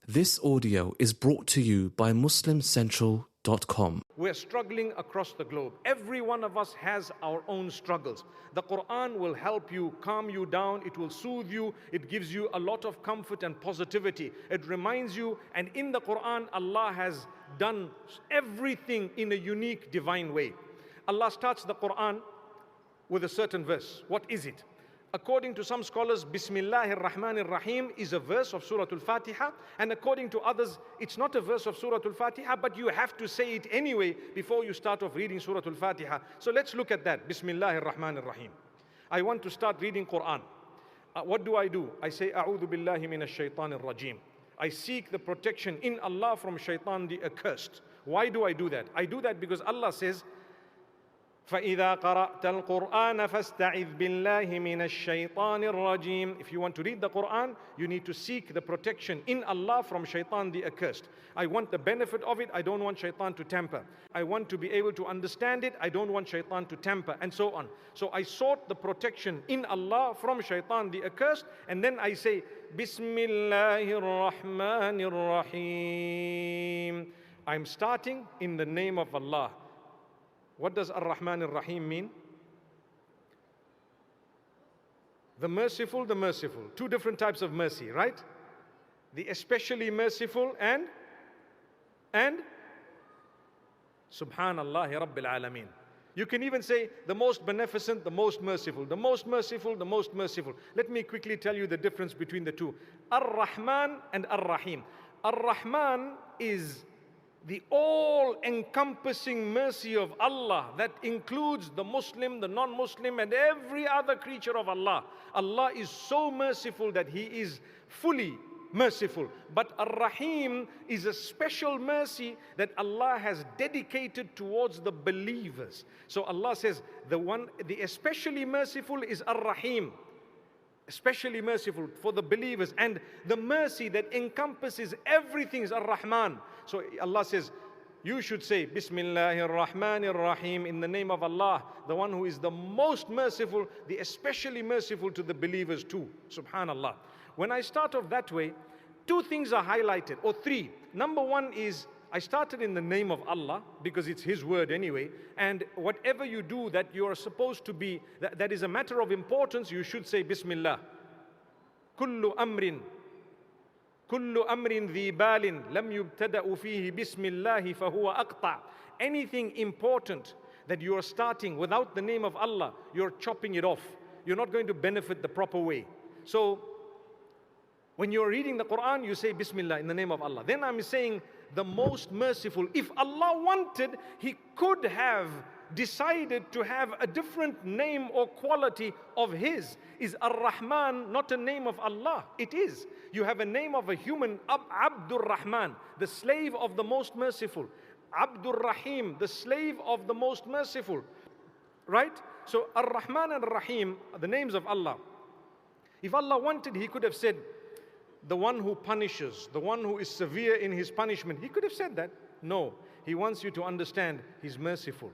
This audio is brought to you by MuslimCentral.com. We're struggling across the globe. Every one of us has our own struggles. The Quran will help you, calm you down, it will soothe you, it gives you a lot of comfort and positivity. It reminds you, and in the Quran, Allah has done everything in a unique, divine way. Allah starts the Quran with a certain verse. What is it? According to some scholars, Bismillahir Rahmanir Rahim is a verse of Surah Al-Fatiha, and according to others, it's not a verse of Surah Al-Fatiha, but you have to say it anyway before you start off reading Surah Al-Fatiha. So let's look at that. Bismillahir Rahmanir Rahim. I want to start reading Quran. What do? I say, A'udhu Billahi Minash Shaitanir Rajim. I seek the protection in Allah from Shaitan the accursed. Why do I do that? I do that because Allah says, فَإِذَا قَرَأْتَ الْقُرْآنَ فَاسْتَعِذْ بِاللَّهِ مِنَ الشَّيْطَانِ الرَّجِيمِ. If you want to read the Quran, you need to seek the protection in Allah from Shaitan the accursed. I want the benefit of it, I don't want Shaitan to tamper. I want to be able to understand it, I don't want Shaitan to tamper, and so on. So I sought the protection in Allah from Shaitan the accursed, and then I say, Bismillahir Rahmanir Rahim. I'm starting in the name of Allah. What does Ar-Rahman Ar-Rahim mean? The merciful, the merciful. Two different types of mercy, right? The especially merciful and Subhanallah Rabbil Alameen. You can even say the most beneficent, the most merciful, the most merciful, the most merciful. Let me quickly tell you the difference between the two. Ar-Rahman and Ar-Rahim. Ar-Rahman is the all-encompassing mercy of Allah that includes the Muslim, the non-Muslim, and every other creature of Allah. Allah is so merciful that He is fully merciful. But Ar-Rahim is a special mercy that Allah has dedicated towards the believers. So Allah says, the especially merciful is Ar-Rahim. Especially merciful for the believers, and the mercy that encompasses everything is Ar-Rahman. So Allah says, you should say Bismillahir Rahmanir Rahim, in the name of Allah, the one who is the most merciful, the especially merciful to the believers too. Subhanallah. When I start off that way, two things are highlighted, or three. Number one is, I started in the name of Allah because it's His word anyway, and whatever you do that you are supposed to be, that is a matter of importance, you should say Bismillah. Kullu amrin dhi balin lam yubtada'u fihi bismillahi fahuwa aqta'. Anything important that you are starting without the name of Allah, you're chopping it off. You're not going to benefit the proper way. So when you're reading the Quran, you say Bismillah in the name of Allah. Then I'm saying the most merciful. If Allah wanted, He could have decided to have a different name or quality of His. Is Ar-Rahman not a name of Allah? It is. You have a name of a human, Abdur Rahman, the slave of the most merciful. Abdur Rahim, the slave of the most merciful. Right? So Ar-Rahman and Ar-Rahim are the names of Allah. If Allah wanted, He could have said, the one who punishes, the one who is severe in His punishment. He could have said that. No, He wants you to understand He's merciful.